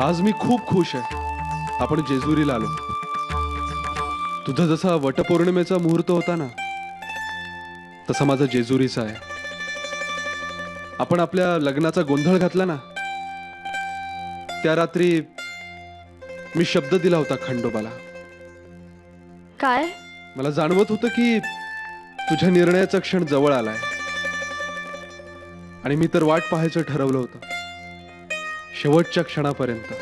आज मी खूप खुश आहे. आपण जेजुरीला आलो. तुझा जसा वटपौर्णिमेचा मुहूर्त होता ना, तसा माझा जेजुरीचा आहे. आपण आपल्या लग्नाचा गोंधळ घातला ना, त्या रात्री मी शब्द दिला होता खंडोबाला. काय? मला जाणवत होतं की तुझ्या निर्णयाचा क्षण जवळ आलाय. आणि मी तर वाट पाहायचं ठरवलं होतं, शेवटच्या क्षणापर्यंत.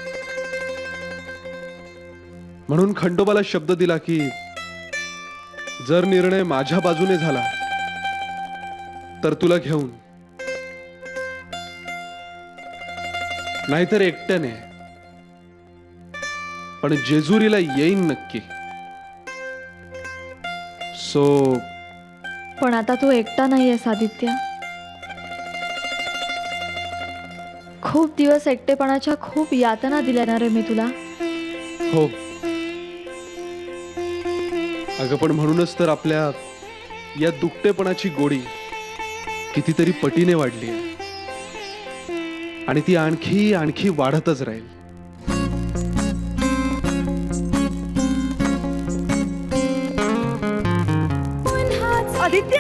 म्हणून खंडोबाला शब्द दिला की जर निर्णय माझ्या बाजूने झाला तर तुला घेऊन, नाहीतर एकट्याने, पण जेजुरीला येईन नक्की. पण आता तू एकटा नाहीयेस आदित्य. खूप दिवस एकटेपणाच्या खूप यातना दिल्या ना रे मी तुला. हो अगं, पण म्हणूनच तर आपल्या या दुकटेपणाची गोडी कितीतरी पटीने वाढली आहे. आणि ती आणखी आणखी वाढतच राहील. आदित्य,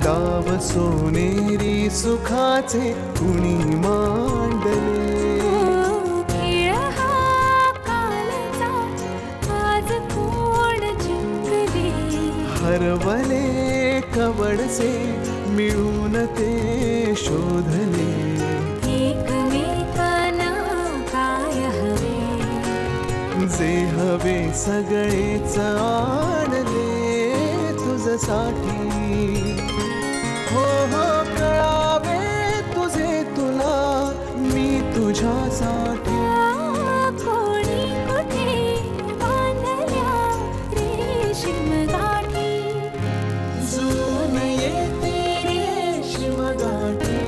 गाव सोनेरी सुखाचे कुणी मांडले. हरवले कवडसे मिळून ते शोधले. एकमेकांना काय हवे, जे हवे सगळेच आणले तुझसाठी. हो हो कळावे तुझे तुला, मी तुझ्यासाठी. कोणी कुठे बांधल्या रेशीम गाठी, जुळून येते रेशीम गाठी.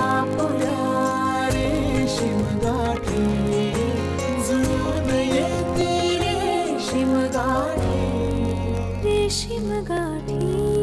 आपुल्या रेशीम गाठी, जुळून येते रेशीम गाठी. रेशीम गाठी.